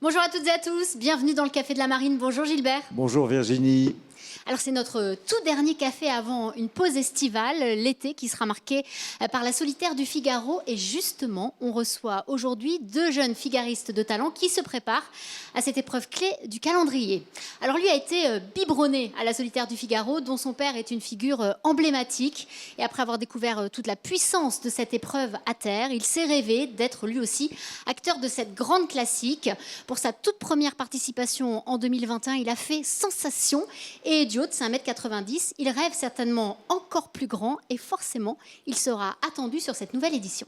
Bonjour à toutes et à tous, bienvenue dans le Café de la Marine. Bonjour Gilbert. Bonjour Virginie. Alors c'est notre tout dernier café avant une pause estivale, l'été, qui sera marqué par la solitaire du Figaro. Et justement, on reçoit aujourd'hui deux jeunes figaristes de talent qui se préparent à cette épreuve clé du calendrier. Alors lui a été biberonné à la solitaire du Figaro, dont son père est une figure emblématique. Et après avoir découvert toute la puissance de cette épreuve à terre, il s'est rêvé d'être lui aussi acteur de cette grande classique. Pour sa toute première participation en 2021, il a fait sensation. Et du haut de 5,90 m, il rêve certainement encore plus grand et forcément, il sera attendu sur cette nouvelle édition.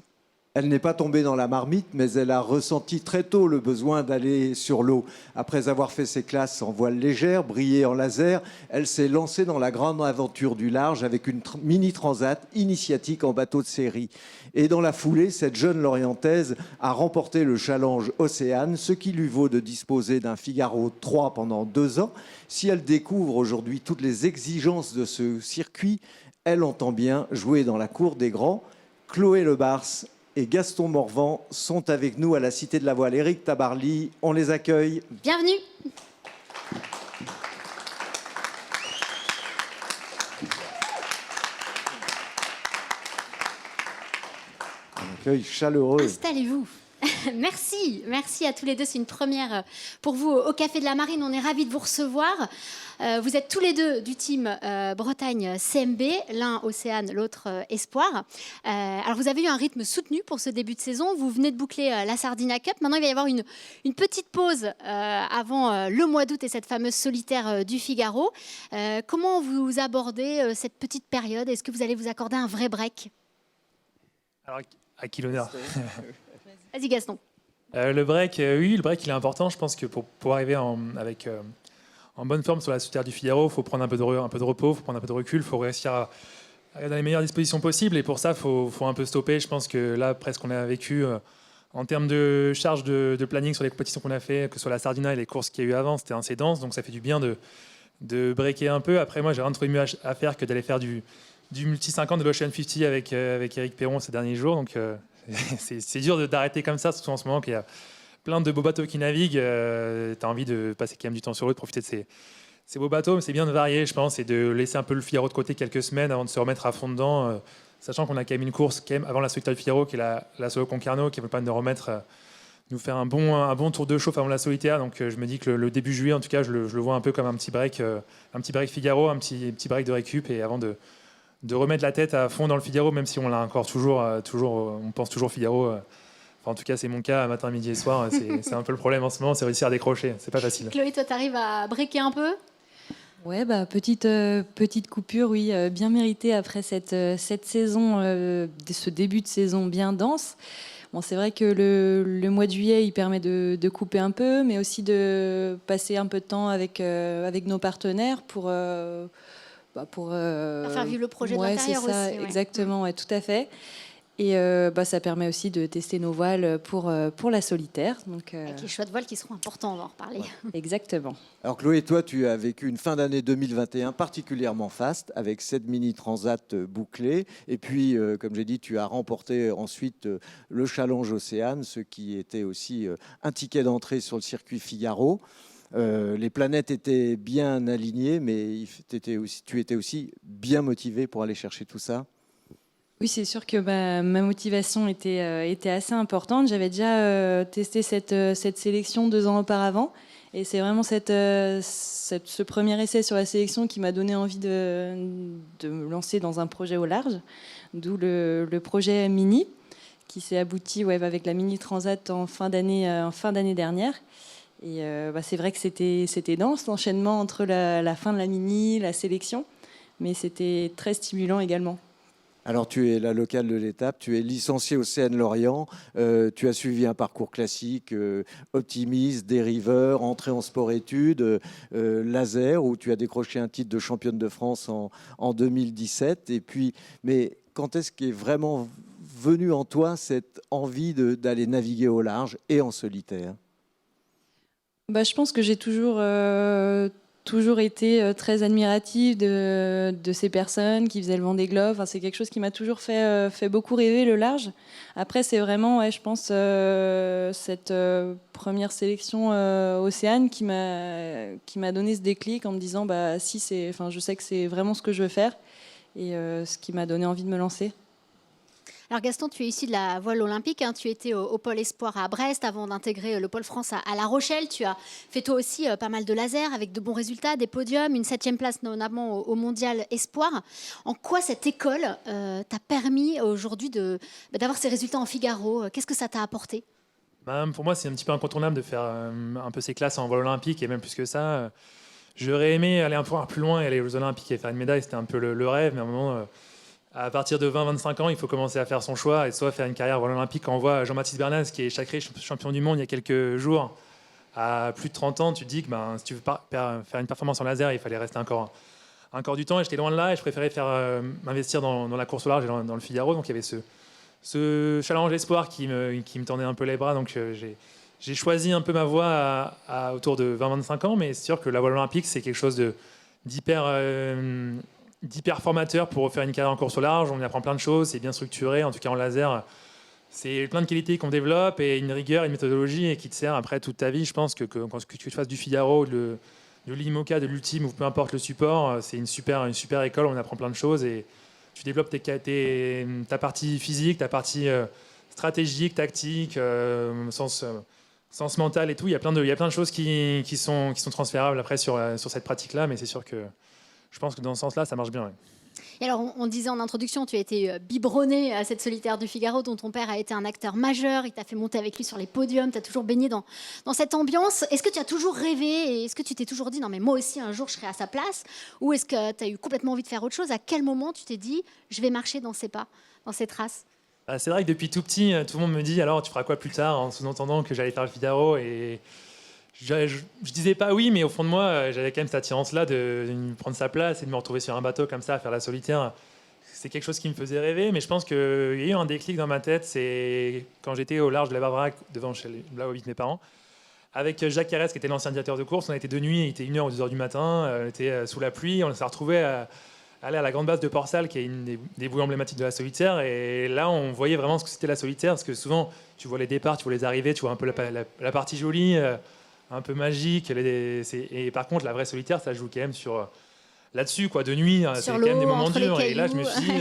Elle n'est pas tombée dans la marmite, mais elle a ressenti très tôt le besoin d'aller sur l'eau. Après avoir fait ses classes en voile légère, brillé en laser, elle s'est lancée dans la grande aventure du large avec une mini transat initiatique en bateau de série. Et dans la foulée, cette jeune Lorientaise a remporté le challenge Océane, ce qui lui vaut de disposer d'un Figaro 3 pendant 2 ans. Si elle découvre aujourd'hui toutes les exigences de ce circuit, elle entend bien jouer dans la cour des grands. Chloé Lebars et Gaston Morvan sont avec nous à la Cité de la Voile. Éric Tabarly, on les accueille. Bienvenue. Un accueil chaleureux. Installez-vous. Merci à tous les deux. C'est une première pour vous au Café de la Marine. On est ravis de vous recevoir. Vous êtes tous les deux du team Bretagne CMB, l'un Océane, l'autre Espoir. Alors vous avez eu un rythme soutenu pour ce début de saison. Vous venez de boucler la Sardinia Cup. Maintenant, il va y avoir une petite pause avant le mois d'août et cette fameuse solitaire du Figaro. Comment vous abordez cette petite période? Est-ce que vous allez vous accorder un vrai break? Alors, à qui l'honneur? Vas-y Gaston. Le break, oui, le break il est important. Je pense que pour arriver en bonne forme sur la solitaire du Figaro, il faut prendre un peu de repos, il faut prendre un peu de recul, il faut réussir à aller dans les meilleures dispositions possibles. Et pour ça, il faut un peu stopper. Je pense que là, presque on a vécu en termes de charge de planning sur les compétitions qu'on a fait, que ce soit la Sardinia et les courses qu'il y a eu avant, c'était assez dense. Donc ça fait du bien de breaker un peu. Après, moi, j'ai rien trouvé mieux à faire que d'aller faire du multi 50 de l'Ocean 50 avec Éric Perron ces derniers jours. Donc c'est dur d'arrêter comme ça, surtout en ce moment qu'il y a plein de beaux bateaux qui naviguent. Tu as envie de passer quand même du temps sur l'eau, de profiter de ces beaux bateaux. Mais c'est bien de varier, je pense, et de laisser un peu le Figaro de côté quelques semaines avant de se remettre à fond dedans. Sachant qu'on a quand même une course quand même, avant la solitaire du Figaro, qui est la Solo Concarneau, qui ne veut pas nous faire un bon tour de chauffe avant la solitaire. Donc je me dis que le début juillet, en tout cas, je le vois un peu comme un petit break Figaro, un petit break de récup, et avant de remettre la tête à fond dans le Figaro, même si on l'a encore toujours, on pense toujours Figaro. Enfin, en tout cas, c'est mon cas, matin, midi et soir. C'est un peu le problème en ce moment, c'est réussir à décrocher. C'est pas facile. Chloé, toi, tu arrives à breaker un peu? Ouais, petite coupure, oui, bien méritée après cette saison, ce début de saison bien dense. Bon, c'est vrai que le mois de juillet, il permet de couper un peu, mais aussi de passer un peu de temps avec nos partenaires pour faire vivre le projet de l'intérieur aussi. Ouais. Exactement, ouais, tout à fait. Et ça permet aussi de tester nos voiles pour la solitaire. Donc, avec les choix de voiles qui seront importants, on va en reparler. Ouais, exactement. Alors Chloé, toi, tu as vécu une fin d'année 2021 particulièrement faste avec cette mini transat bouclée. Et puis, comme j'ai dit, tu as remporté ensuite le challenge Océane, ce qui était aussi un ticket d'entrée sur le circuit Figaro. Les planètes étaient bien alignées, mais tu étais aussi bien motivé pour aller chercher tout ça. Oui, c'est sûr que ma motivation était assez importante. J'avais déjà testé cette sélection 2 ans auparavant. Et c'est vraiment ce premier essai sur la sélection qui m'a donné envie de me lancer dans un projet au large. D'où le projet Mini, qui s'est abouti avec la Mini Transat en fin d'année dernière. Et c'est vrai que c'était dense, l'enchaînement entre la fin de la Mini, la sélection. Mais c'était très stimulant également. Alors, tu es la locale de l'étape, tu es licenciée au CN Lorient, tu as suivi un parcours classique, optimiste, dériveur, entrée en sport-études, laser, où tu as décroché un titre de championne de France en 2017. Et puis, mais quand est-ce qu'est vraiment venue en toi cette envie d'aller naviguer au large et en solitaire ? Je pense que j'ai toujours toujours été très admirative de ces personnes qui faisaient le Vendée Globe. Enfin, c'est quelque chose qui m'a toujours fait beaucoup rêver, le large. Après, c'est vraiment, je pense, cette première sélection Océane qui m'a donné ce déclic en me disant, si, je sais que c'est vraiment ce que je veux faire, et ce qui m'a donné envie de me lancer. Alors Gaston, tu es issu de la voile olympique, hein. Tu étais au pôle espoir à Brest avant d'intégrer le pôle France à La Rochelle. Tu as fait toi aussi pas mal de laser avec de bons résultats, des podiums, une 7e place notamment au mondial espoir. En quoi cette école t'a permis aujourd'hui d'avoir ces résultats en Figaro? Qu'est-ce que ça t'a apporté? Pour moi, c'est un petit peu incontournable de faire un peu ces classes en voile olympique, et même plus que ça. J'aurais aimé aller un peu plus loin et aller aux Olympiques et faire une médaille, c'était un peu le rêve, mais à un moment... à partir de 20-25 ans, il faut commencer à faire son choix et soit faire une carrière olympique. Quand on voit Jean-Baptiste Bernaz, qui est sacré champion du monde il y a quelques jours, à plus de 30 ans, tu te dis que si tu veux faire une performance en laser, il fallait rester encore du temps. Et j'étais loin de là et je préférais m'investir dans la course au large et dans le Figaro. Donc il y avait ce challenge espoir qui me tendait un peu les bras. Donc j'ai choisi un peu ma voie autour de 20-25 ans. Mais c'est sûr que la voile olympique, c'est quelque chose d'hyper formateur pour faire une carrière en course au large. On y apprend plein de choses, c'est bien structuré, en tout cas en laser. C'est plein de qualités qu'on développe et une rigueur, une méthodologie et qui te sert après toute ta vie. Je pense que tu fasses du Figaro, de l'IMOCA, de l'Ultime ou peu importe le support, c'est une super école, on apprend plein de choses et tu développes ta partie physique, ta partie stratégique, tactique, sens mental et tout. Il y a plein de choses qui sont transférables après sur cette pratique-là, mais c'est sûr que je pense que dans ce sens-là, ça marche bien. Ouais. Et alors, on disait en introduction, tu as été biberonné à cette solitaire du Figaro, dont ton père a été un acteur majeur, il t'a fait monter avec lui sur les podiums, tu as toujours baigné dans cette ambiance. Est-ce que tu as toujours rêvé et est-ce que tu t'es toujours dit, non mais moi aussi un jour je serai à sa place? Ou est-ce que tu as eu complètement envie de faire autre chose? À quel moment tu t'es dit, je vais marcher dans ses pas, dans ses traces? C'est vrai que depuis tout petit, tout le monde me dit, alors tu feras quoi plus tard, en sous-entendant que j'allais faire le Figaro. Et je disais pas oui, mais au fond de moi, j'avais quand même cette attirance-là de prendre sa place et de me retrouver sur un bateau comme ça, à faire la solitaire. C'est quelque chose qui me faisait rêver, mais je pense qu'il y a eu un déclic dans ma tête. C'est quand j'étais au large de la Barbarac, là où habitent mes parents, avec Jacques Carès, qui était l'ancien directeur de course. On était de nuit, il était 1h ou 2h du matin, on était sous la pluie, on s'est retrouvés à aller à la grande base de Port-Salle, qui est une des bouées emblématiques de la solitaire. Et là, on voyait vraiment ce que c'était la solitaire, parce que souvent, tu vois les départs, tu vois les arrivées, tu vois un peu la partie jolie, un peu magique. Et par contre, la vraie solitaire, ça joue quand même là-dessus, quoi, de nuit. C'est quand même des moments durs. Et là, je me suis dit,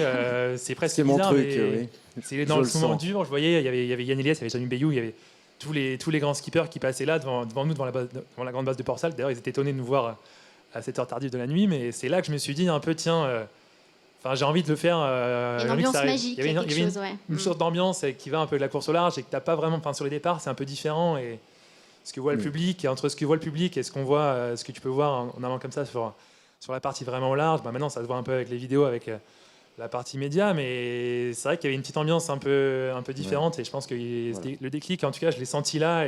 c'est presque bizarre. C'est mon truc, oui. C'est dans le moment dur. Je voyais, il y avait Yann Eliès, il y avait Jamie Bayou, il y avait tous les grands skippers qui passaient là devant nous, devant la grande base de Port-Salle. D'ailleurs, ils étaient étonnés de nous voir à cette heure tardive de la nuit, mais c'est là que je me suis dit un peu, tiens, j'ai envie de le faire. Une ambiance magique, il y avait une sorte d'ambiance qui va un peu de la course au large et que t'as pas vraiment. Sur les départs, c'est un peu différent et ce que voit le public, et entre ce que voit le public et ce qu'on voit, ce que tu peux voir en allant comme ça sur la partie vraiment au large. Maintenant, ça se voit un peu avec les vidéos, avec la partie média, mais c'est vrai qu'il y avait une petite ambiance un peu différente et je pense que le déclic, en tout cas, je l'ai senti là.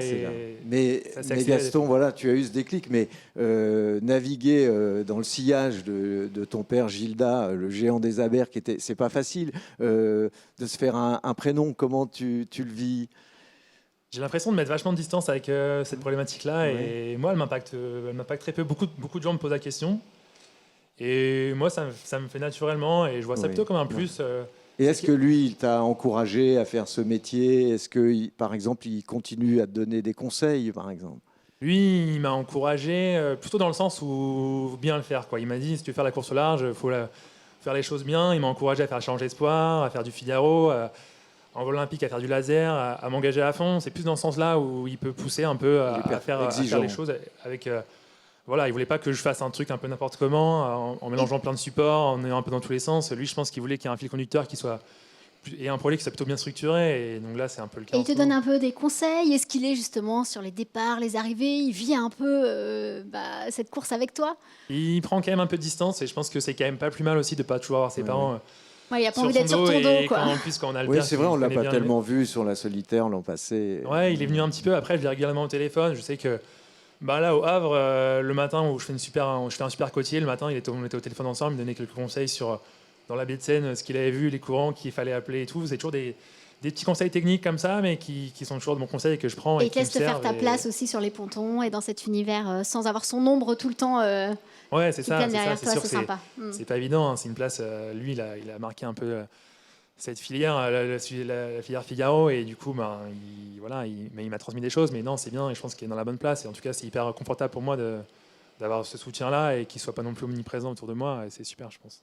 Mais Gaston, voilà, tu as eu ce déclic, mais naviguer dans le sillage de ton père Gilda, le géant des abers, c'est pas facile de se faire un prénom. Comment tu le vis? J'ai l'impression de mettre vachement de distance avec cette problématique-là, et moi, elle m'impacte très peu. Beaucoup de gens me posent la question. Et moi, ça me fait naturellement, et je vois ça plutôt comme un plus. Et est-ce que lui, il t'a encouragé à faire ce métier? Est-ce que, par exemple, il continue à te donner des conseils, par exemple? Lui, il m'a encouragé plutôt dans le sens où bien le faire, quoi. Il m'a dit, si tu veux faire la course au large, il faut faire les choses bien. Il m'a encouragé à faire Challenge Espoir, à faire du Figaro, en vol olympique, à faire du laser, à m'engager à fond. C'est plus dans ce sens-là où il peut pousser un peu à faire les choses avec... Voilà, il voulait pas que je fasse un truc un peu n'importe comment, en mélangeant plein de supports, en ayant un peu dans tous les sens. Lui, je pense qu'il voulait qu'il y ait un fil conducteur et un projet qui soit plutôt bien structuré. Et donc là, c'est un peu le cas. Et il te donne un peu des conseils. Est-ce qu'il est justement sur les départs, les arrivées? Il vit un peu cette course avec toi? Il prend quand même un peu de distance, et je pense que c'est quand même pas plus mal aussi de pas toujours avoir ses parents. Ouais, il n'a pas envie d'être sur ton dos, quoi. Quand on a le oui, père, c'est vrai, on l'a pas tellement vu sur la solitaire l'an passé. Ouais, il est venu un petit peu. Après, je l'ai régulièrement au téléphone. Je sais que là, au Havre, le matin où je fais un super côtier, le matin, on était au téléphone ensemble, il me donnait quelques conseils dans la baie de Seine, ce qu'il avait vu, les courants qu'il fallait appeler et tout. C'est toujours des des petits conseils techniques comme ça, mais qui sont toujours de bons conseils que je prends. Et Et il te qui me laisse te faire servent. ta place aussi sur les pontons et dans cet univers sans avoir son ombre tout le temps Ouais, c'est qui ça, plane c'est ça. derrière C'est toi, sûr c'est que sympa. c'est pas évident. Hein, c'est une place. Lui, il a marqué un peu cette filière, la filière Figaro, et du coup, ben, mais il m'a transmis des choses. Mais non, c'est bien, et je pense qu'il est dans la bonne place. Et en tout cas, c'est hyper confortable pour moi d'avoir ce soutien-là et qu'il soit pas non plus omniprésent autour de moi. Et c'est super, je pense.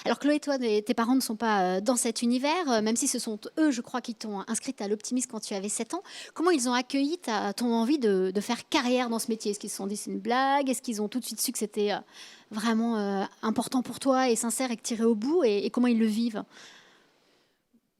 Alors Chloé, toi, tes parents ne sont pas dans cet univers, même si ce sont eux, je crois, qui t'ont inscrite à l'optimisme quand tu avais 7 ans. Comment ils ont accueilli ton envie de faire carrière dans ce métier? Est-ce qu'ils se sont dit c'est une blague? Est-ce qu'ils ont tout de suite su que c'était vraiment important pour toi et sincère et que tu irais au bout? Et comment ils le vivent?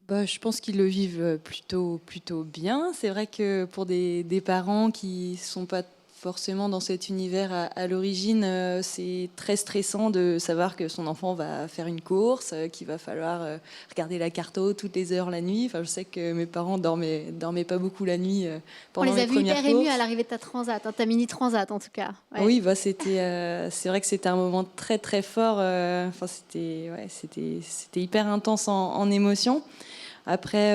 Bah, je pense qu'ils le vivent plutôt bien. C'est vrai que pour des parents qui sont pas forcément dans cet univers à l'origine, c'est très stressant de savoir que son enfant va faire une course, qu'il va falloir regarder la carto toutes les heures la nuit. Enfin, je sais que mes parents dormaient pas beaucoup la nuit On pendant les a les vus premières hyper courses. émus à l'arrivée de ta transat, ta mini transat en tout cas. Ouais. Oui, bah c'est vrai que c'était un moment très très fort. Enfin, c'était hyper intense en émotion. Après,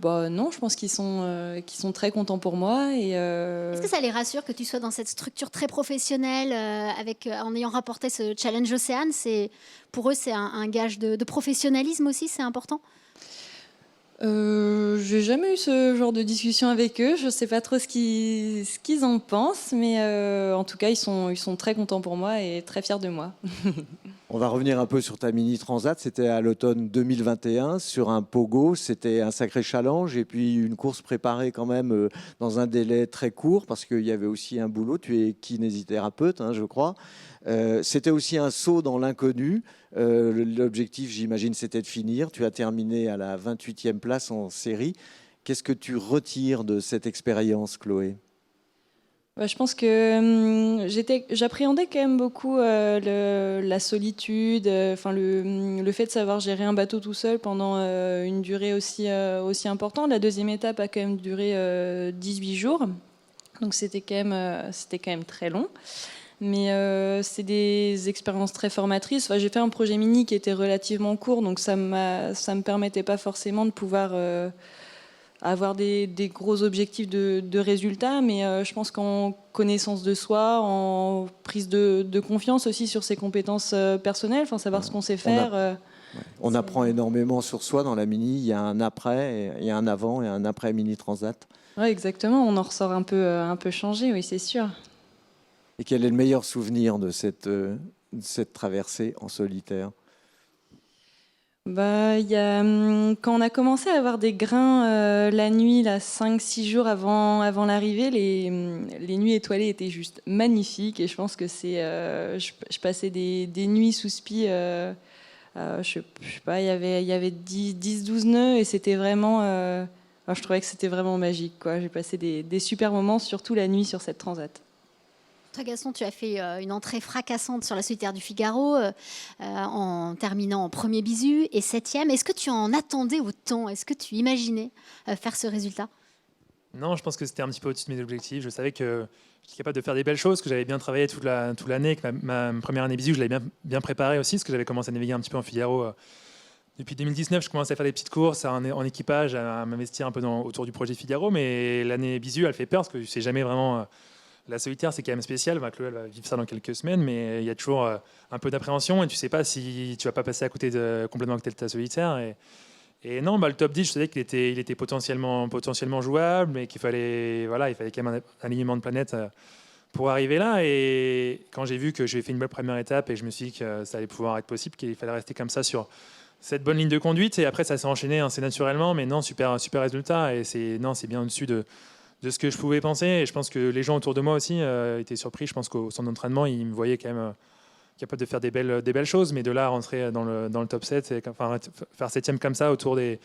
bah non, je pense qu'ils sont très contents pour moi. Est-ce que ça les rassure que tu sois dans cette structure très professionnelle en ayant rapporté ce challenge Océane? Pour eux, c'est un gage de professionnalisme aussi, c'est important? J'ai jamais eu ce genre de discussion avec eux. Je sais pas trop ce qu'ils en pensent, mais en tout cas, ils sont très contents pour moi et très fiers de moi. On va revenir un peu sur ta mini transat. C'était à l'automne 2021 sur un pogo. C'était un sacré challenge et puis une course préparée quand même dans un délai très court parce qu'il y avait aussi un boulot. Tu es kinésithérapeute, hein, je crois. C'était aussi un saut dans l'inconnu. L'objectif, j'imagine, c'était de finir. Tu as terminé à la 28e place en série. Qu'est-ce que tu retires de cette expérience, Chloé? Ouais, je pense que j'appréhendais quand même beaucoup la solitude, enfin le fait de savoir gérer un bateau tout seul pendant une durée aussi importante. La deuxième étape a quand même duré 18 jours, donc c'était quand même très long. Mais c'est des expériences très formatrices. Enfin, j'ai fait un projet mini qui était relativement court, donc ça me permettait pas forcément de pouvoir avoir des gros objectifs de résultats, mais je pense qu'en connaissance de soi, en prise de confiance aussi sur ses compétences personnelles, enfin savoir ce qu'on sait faire. On apprend énormément sur soi dans la mini. Il y a un après, il y a un avant et un après mini transat. Ouais, exactement. On en ressort un peu changé, oui, c'est sûr. Et quel est le meilleur souvenir de cette traversée en solitaire? Bah, quand on a commencé à avoir des grains la nuit, 5-6 jours avant l'arrivée, les nuits étoilées étaient juste magnifiques. Et je pense que je passais des nuits sous spi. Je sais pas, il y avait 10-12 nœuds et c'était vraiment. Je trouvais que c'était vraiment magique, quoi. J'ai passé des super moments, surtout la nuit sur cette transat. Toi, Gaston, tu as fait une entrée fracassante sur la solitaire du Figaro en terminant en premier bisu et 7e. Est-ce que tu en attendais autant? Est-ce que tu imaginais faire ce résultat? Non, je pense que c'était un petit peu au-dessus de mes objectifs. Je savais que j'étais capable de faire des belles choses, que j'avais bien travaillé toute l'année, que ma première année bisu, je l'avais bien préparée aussi, parce que j'avais commencé à naviguer un petit peu en Figaro. Depuis 2019, je commençais à faire des petites courses en équipage, à m'investir un peu autour du projet Figaro, mais l'année bisu, elle fait peur, parce que tu sais jamais vraiment... La solitaire, c'est quand même spécial. Chloé, elle va vivre ça dans quelques semaines, mais il y a toujours un peu d'appréhension et tu sais pas si tu vas pas passer à côté complètement à côté de ta solitaire. Et non, le top 10, je savais qu'il était potentiellement jouable, mais qu'il fallait, il fallait quand même un alignement de planètes pour arriver là. Et quand j'ai vu que j'ai fait une belle première étape et je me suis dit que ça allait pouvoir être possible, qu'il fallait rester comme ça sur cette bonne ligne de conduite. Et après, ça s'est enchaîné assez naturellement, mais non, super résultat. Et c'est bien au-dessus de ce que je pouvais penser. Et je pense que les gens autour de moi aussi étaient surpris. Je pense qu'au centre d'entraînement, ils me voyaient quand même capable de faire des belles choses. Mais de là à rentrer dans le top 7, faire 7e comme ça autour des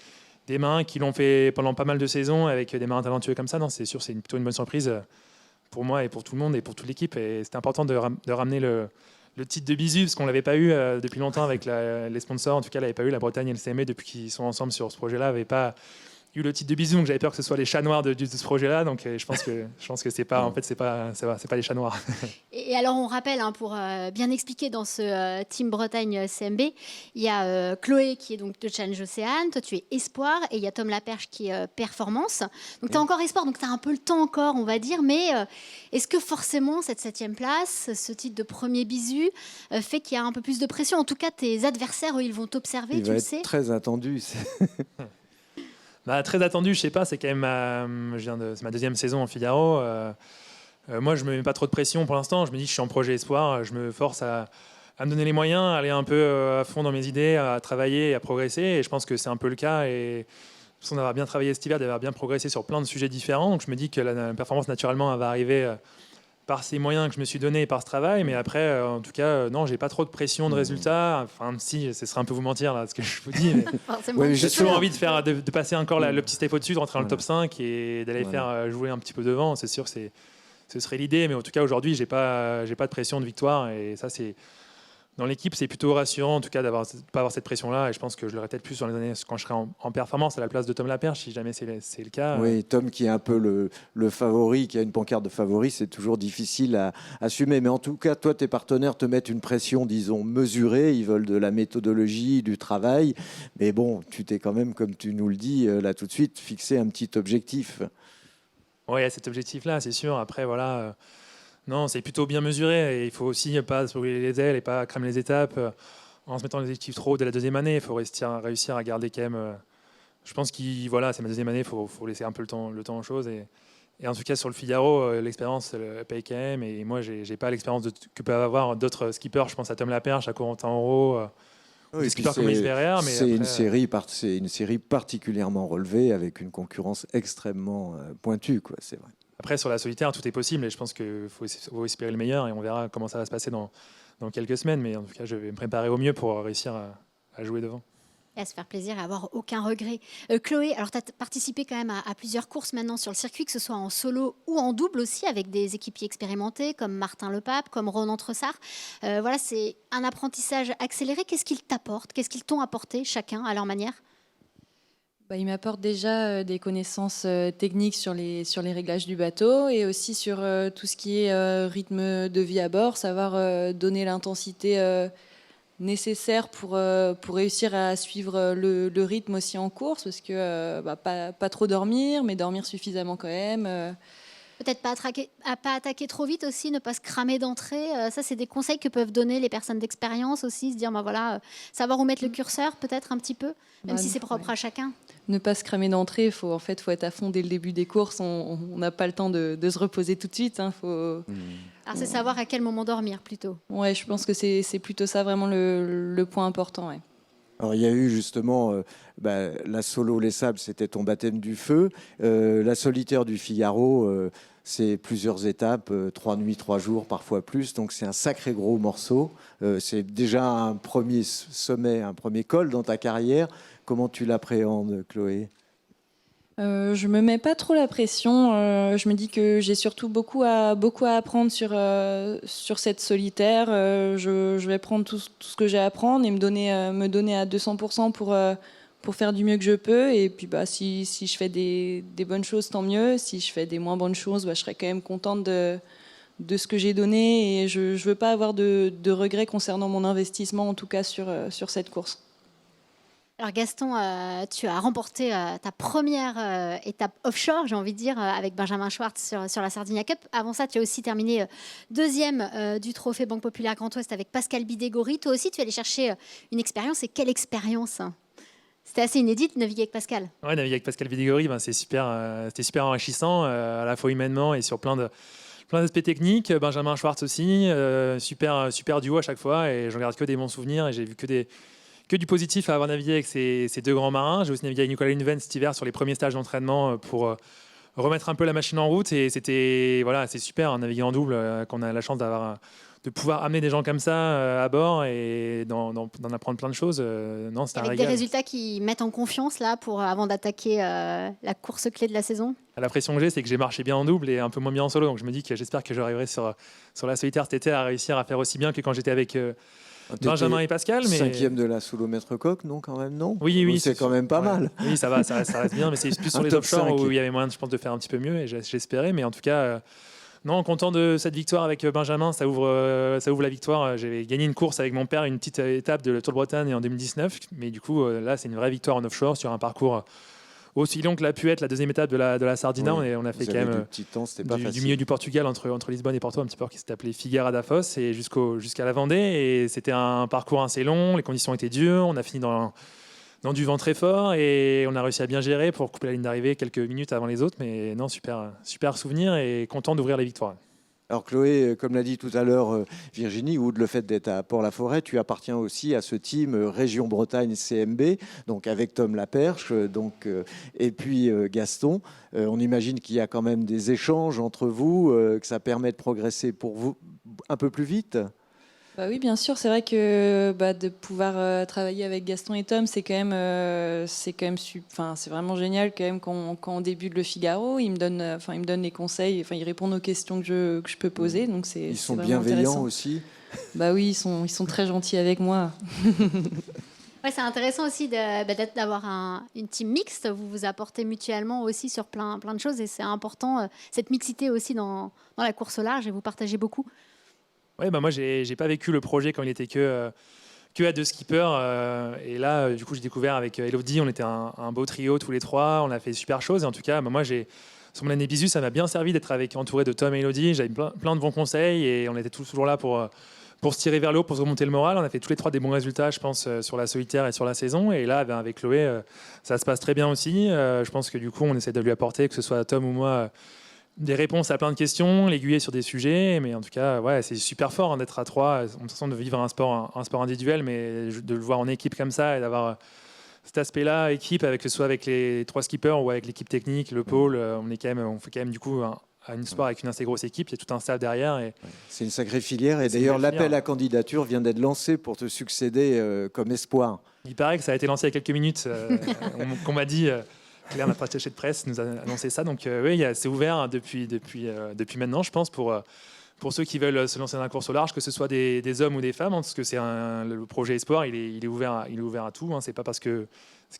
marins qui l'ont fait pendant pas mal de saisons avec des marins talentueux comme ça, non, c'est sûr, c'est plutôt une bonne surprise pour moi et pour tout le monde et pour toute l'équipe. Et c'était important de ramener le titre de bisu, parce qu'on ne l'avait pas eu depuis longtemps avec les sponsors. En tout cas, l'avait pas eu. La Bretagne et le CME, depuis qu'ils sont ensemble sur ce projet-là, n'avaient pas eu le titre de Bisou, donc j'avais peur que ce soit les chats noirs de ce projet-là. Donc je pense que c'est pas, en fait, c'est pas les chats noirs. Et alors, on rappelle, pour bien expliquer dans ce Team Bretagne CMB, il y a Chloé qui est donc de Challenge Océane, toi tu es Espoir, et il y a Tom Laperche qui est Performance. Donc tu as encore Espoir, donc tu as un peu le temps encore, on va dire, mais est-ce que forcément cette 7e place, ce titre de premier Bisu, fait qu'il y a un peu plus de pression? En tout cas, tes adversaires, eux, ils vont t'observer, tu le sais. Très attendu. Très attendu, je sais pas, c'est quand même c'est ma 2e saison en Figaro. Moi, je me mets pas trop de pression pour l'instant. Je me dis que je suis en projet Espoir. Je me force à me donner les moyens, à aller un peu à fond dans mes idées, à travailler et à progresser. Et je pense que c'est un peu le cas. Et on d'avoir bien travaillé cet hiver, d'avoir bien progressé sur plein de sujets différents. Donc je me dis que la performance, naturellement, elle va arriver par ces moyens que je me suis donnés et par ce travail. Mais après, en tout cas, non, j'ai pas trop de pression de résultats. Enfin, si, ce serait un peu vous mentir, là, ce que je vous dis. Mais j'ai toujours envie de passer encore le petit step au-dessus, de rentrer dans le top 5 et d'aller faire jouer un petit peu devant. C'est sûr que ce serait l'idée. Mais en tout cas, aujourd'hui, j'ai pas de pression de victoire. Et ça, c'est... Dans l'équipe, c'est plutôt rassurant, en tout cas, pas avoir cette pression-là. Et je pense que je l'aurai peut-être plus dans les années quand je serai en performance à la place de Tom Laperche, si jamais c'est le cas. Oui, Tom qui est un peu le favori, qui a une pancarte de favori, c'est toujours difficile à assumer. Mais en tout cas, toi, tes partenaires te mettent une pression, disons, mesurée. Ils veulent de la méthodologie, du travail. Mais bon, tu t'es quand même, comme tu nous le dis là tout de suite, fixé un petit objectif. Oui, il y a cet objectif-là, c'est sûr. Après, voilà... Non, c'est plutôt bien mesuré. Et il faut aussi pas se brûler les ailes et pas cramer les étapes en se mettant les objectifs trop haut dès la 2e année. Il faut réussir à garder quand même. Je pense que c'est ma 2e année. Il faut laisser un peu le temps aux choses. Et en tout cas, sur le Figaro, l'expérience paye quand même. Et moi, j'ai pas l'expérience que peuvent avoir d'autres skippers. Je pense à Tom Laperche, à Corentin Henro. Oui, c'est une série particulièrement relevée avec une concurrence extrêmement pointue, quoi. C'est vrai. Après, sur la solitaire, tout est possible et je pense qu'il faut espérer le meilleur et on verra comment ça va se passer dans quelques semaines. Mais en tout cas, je vais me préparer au mieux pour réussir à jouer devant. Et à se faire plaisir et avoir aucun regret. Chloé, alors tu as participé quand même à plusieurs courses maintenant sur le circuit, que ce soit en solo ou en double aussi, avec des équipiers expérimentés comme Martin Lepape, comme Ronan Tressard. Voilà, c'est un apprentissage accéléré. Qu'est-ce qu'ils t'apportent? Qu'est-ce qu'ils t'ont apporté chacun à leur manière? Il m'apporte déjà des connaissances techniques sur les réglages du bateau et aussi sur tout ce qui est rythme de vie à bord, savoir donner l'intensité nécessaire pour réussir à suivre le rythme aussi en course, parce que pas trop dormir, mais dormir suffisamment quand même. Peut-être pas attaquer trop vite aussi, ne pas se cramer d'entrée. Ça, c'est des conseils que peuvent donner les personnes d'expérience aussi, se dire, savoir où mettre le curseur peut-être un petit peu, même si c'est propre à chacun. Ne pas se cramer d'entrée, faut être à fond dès le début des courses. On n'a pas le temps de se reposer tout de suite. Alors c'est savoir à quel moment dormir plutôt. Ouais, je pense que c'est plutôt ça vraiment le point important. Ouais. Alors, il y a eu justement la solo Les Sables, c'était ton baptême du feu. La solitaire du Figaro, c'est plusieurs étapes, 3 nuits, 3 jours, parfois plus. Donc c'est un sacré gros morceau. C'est déjà un premier sommet, un premier col dans ta carrière. Comment tu l'appréhendes, Chloé ? Je me mets pas trop la pression. Je me dis que j'ai surtout beaucoup à apprendre sur cette solitaire. Je vais prendre tout ce que j'ai à apprendre et me donner à 200% pour faire du mieux que je peux. Et puis si je fais des bonnes choses, tant mieux. Si je fais des moins bonnes choses, je serai quand même contente de ce que j'ai donné. Et je veux pas avoir de regrets concernant mon investissement, en tout cas sur cette course. Alors Gaston, tu as remporté ta première étape offshore, j'ai envie de dire, avec Benjamin Schwartz sur la Sardinia Cup. Avant ça, tu as aussi terminé deuxième du trophée Banque Populaire Grand Ouest avec Pascal Bidégori. Toi aussi, tu es allé chercher une expérience. Et quelle expérience! C'était assez inédit de naviguer avec Pascal. Ouais, naviguer avec Pascal Bidégori, c'était super enrichissant, à la fois humainement et sur plein d'aspects techniques. Benjamin Schwartz aussi, super duo à chaque fois. Et je regarde que des bons souvenirs et j'ai vu que du positif à avoir navigué avec ces deux grands marins. J'ai aussi navigué avec Nicolas Hunven cet hiver sur les premiers stages d'entraînement pour remettre un peu la machine en route. Et c'est super, naviguer en double, qu'on a la chance de pouvoir amener des gens comme ça à bord et d'en apprendre plein de choses. Non, c'est un régal. Avec des résultats qui mettent en confiance là avant d'attaquer la course clé de la saison. La pression que j'ai, c'est que j'ai marché bien en double et un peu moins bien en solo. Donc je me dis que j'espère que j'arriverai sur la solitaire cet été à réussir à faire aussi bien que quand j'étais avec Benjamin et Pascal. Mais... 5e de la solo mètre coq, non, quand même, non? Oui. C'est quand même pas mal. Oui, ça va, ça reste bien, mais c'est plus sur les top offshore 5. où il y avait moyen, je pense, de faire un petit peu mieux, et j'espérais, mais en tout cas... Non, content de cette victoire avec Benjamin, ça ouvre la victoire. J'avais gagné une course avec mon père, une petite étape de la Tour de Bretagne en 2019, mais du coup, là, c'est une vraie victoire en offshore sur un parcours aussi long que l'a pu être la deuxième étape de la Sardina. Oui, on a fait vous quand avez même du petit temps, c'était pas du facile. milieu du Portugal entre Lisbonne et Porto, un petit port qui s'est appelé Figueira da Foz, et jusqu'à la Vendée. Et c'était un parcours assez long, les conditions étaient dures, on a fini dans du vent très fort et on a réussi à bien gérer pour couper la ligne d'arrivée quelques minutes avant les autres. Mais non, super souvenir et content d'ouvrir la victoire. Alors Chloé, comme l'a dit tout à l'heure Virginie, outre le fait d'être à Port-la-Forêt, tu appartiens aussi à ce team Région Bretagne CMB, donc avec Tom Laperche et puis Gaston. On imagine qu'il y a quand même des échanges entre vous, que ça permet de progresser pour vous un peu plus vite. Bah oui, bien sûr. C'est vrai que de pouvoir travailler avec Gaston et Tom, c'est vraiment génial quand même quand on débute le Figaro. Ils me donnent les conseils. Ils répondent aux questions que je peux poser. Donc ils sont vraiment bienveillants intéressant. aussi. Bah oui, ils sont très gentils avec moi. Ouais, c'est intéressant aussi d'avoir une team mixte. Vous vous apportez mutuellement aussi sur plein de choses et c'est important cette mixité aussi dans la course au large et vous partagez beaucoup. Ouais, moi, j'ai pas vécu le projet quand il était que à deux skippers. Et là, du coup, j'ai découvert avec Elodie, on était un beau trio tous les trois. On a fait super choses. Et en tout cas, moi, sur mon année Bisu, ça m'a bien servi d'être entouré de Tom et Elodie. J'avais plein de bons conseils et on était toujours là pour se tirer vers le haut, pour se remonter le moral. On a fait tous les trois des bons résultats, je pense, sur la solitaire et sur la saison. Et là, avec Chloé, ça se passe très bien aussi. Je pense que du coup, on essaie de lui apporter, que ce soit Tom ou moi, des réponses à plein de questions, l'aiguiller sur des sujets, mais en tout cas, ouais, c'est super fort d'être à trois, en façon de vivre un sport individuel, mais de le voir en équipe comme ça et d'avoir cet aspect-là, équipe, que ce soit avec les trois skippers ou avec l'équipe technique, le pôle, on fait quand même du coup un sport avec une assez grosse équipe, il y a tout un staff derrière. C'est une sacrée filière et d'ailleurs l'appel à candidature vient d'être lancé pour te succéder comme espoir. Il paraît que ça a été lancé il y a quelques minutes, qu'on m'a dit. Claire, notre attachée de presse, nous a annoncé ça. Donc oui, c'est ouvert depuis maintenant, je pense, pour ceux qui veulent se lancer dans la course au large, que ce soit des hommes ou des femmes, parce que le projet Espoir, il est ouvert à tout. C'est pas parce qu'il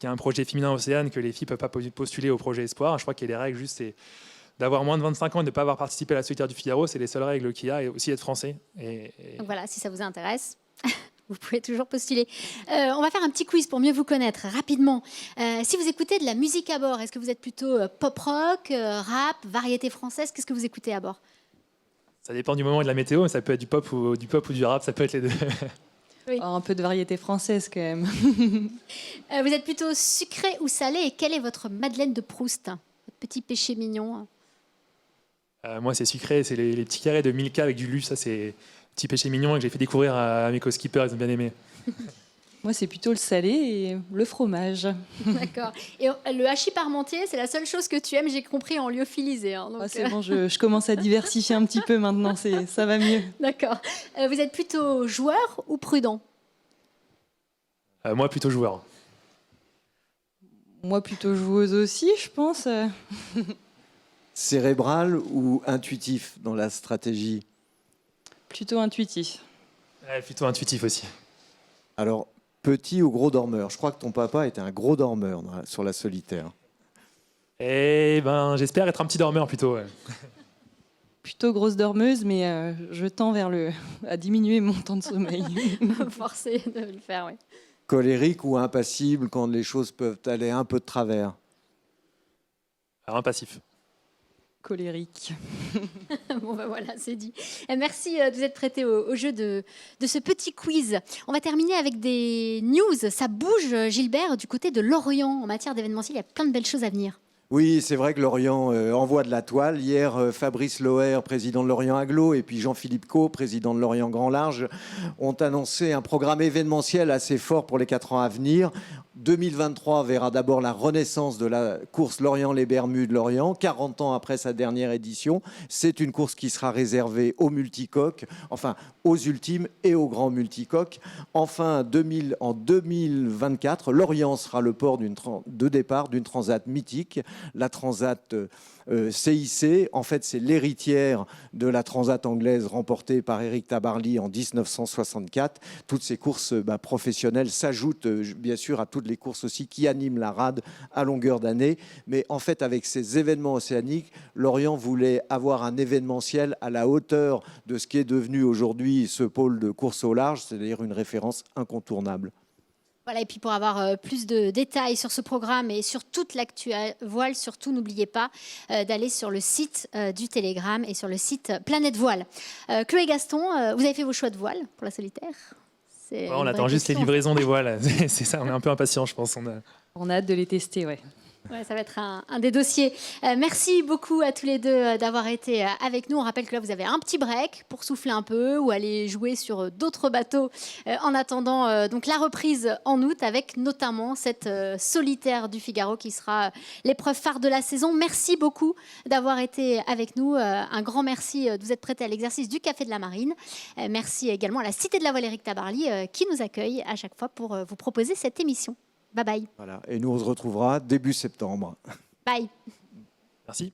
y a un projet féminin Océane que les filles peuvent pas postuler au projet Espoir. Je crois qu'il y a des règles juste, c'est d'avoir moins de 25 ans et de ne pas avoir participé à la solitaire du Figaro. C'est les seules règles qu'il y a, et aussi être français. Donc voilà, si ça vous intéresse. Vous pouvez toujours postuler. On va faire un petit quiz pour mieux vous connaître rapidement. Si vous écoutez de la musique à bord, est-ce que vous êtes plutôt pop-rock, rap, variété française? Qu'est-ce que vous écoutez à bord? Ça dépend du moment et de la météo, mais ça peut être du pop ou du rap, ça peut être les deux. Oui. Un peu de variété française quand même. Vous êtes plutôt sucré ou salé et quelle est votre Madeleine de Proust? Votre petit péché mignon? Moi, c'est sucré, c'est les petits carrés de Milka avec du lu, ça c'est petit péché mignon et que j'ai fait découvrir à mes co-skippers, ils ont bien aimé. Moi, c'est plutôt le salé et le fromage. D'accord. Et le hachis parmentier, c'est la seule chose que tu aimes, j'ai compris, en lyophilisé. Donc, c'est bon, je commence à diversifier un petit peu maintenant, ça va mieux. D'accord. Vous êtes plutôt joueur ou prudent? Moi, plutôt joueur. Moi, plutôt joueuse aussi, je pense. Cérébral ou intuitif dans la stratégie? Plutôt intuitif. Plutôt intuitif aussi. Alors, petit ou gros dormeur? Je crois que ton papa était un gros dormeur sur la solitaire. Eh ben, j'espère être un petit dormeur plutôt. Ouais. Plutôt grosse dormeuse, mais je tends à diminuer mon temps de sommeil. Forcé de le faire, oui. Colérique ou impassible quand les choses peuvent aller un peu de travers? Alors, un passif. Colérique. Bon ben voilà, c'est dit. Merci de vous être prêté au jeu de ce petit quiz. On va terminer avec des news. Ça bouge, Gilbert, du côté de Lorient. En matière d'événementiel, il y a plein de belles choses à venir. Oui, c'est vrai que Lorient envoie de la toile. Hier, Fabrice Loher, président de Lorient Aglo, et puis Jean-Philippe Caux, président de Lorient Grand Large, ont annoncé un programme événementiel assez fort pour les 4 ans à venir. 2023 verra d'abord la renaissance de la course Lorient-les-Bermudes-Lorient, 40 ans après sa dernière édition. C'est une course qui sera réservée aux multicoques, enfin aux ultimes et aux grands multicoques. Enfin, en 2024, Lorient sera le port de départ d'une transat mythique, la transat CIC. En fait, c'est l'héritière de la Transat anglaise remportée par Eric Tabarly en 1964. Toutes ces courses professionnelles s'ajoutent bien sûr à toutes les courses aussi qui animent la rade à longueur d'année. Mais en fait, avec ces événements océaniques, Lorient voulait avoir un événementiel à la hauteur de ce qui est devenu aujourd'hui ce pôle de course au large, c'est-à-dire une référence incontournable. Voilà, et puis pour avoir plus de détails sur ce programme et sur toute l'actu voile, surtout n'oubliez pas d'aller sur le site du Télégramme et sur le site Planète Voile. Chloé Gaston, vous avez fait vos choix de voile pour la solitaire? Ouais, on attend juste les livraisons des voiles. C'est ça, on est un peu impatient, je pense. On a hâte de les tester, ouais. Ouais, ça va être un des dossiers. Merci beaucoup à tous les deux d'avoir été avec nous. On rappelle que là, vous avez un petit break pour souffler un peu ou aller jouer sur d'autres bateaux en attendant donc la reprise en août avec notamment cette solitaire du Figaro qui sera l'épreuve phare de la saison. Merci beaucoup d'avoir été avec nous. Un grand merci de vous être prêtés à l'exercice du Café de la Marine. Merci également à la Cité de la Voile Éric Tabarly qui nous accueille à chaque fois pour vous proposer cette émission. Bye bye. Voilà. Et nous, on se retrouvera début septembre. Bye. Merci.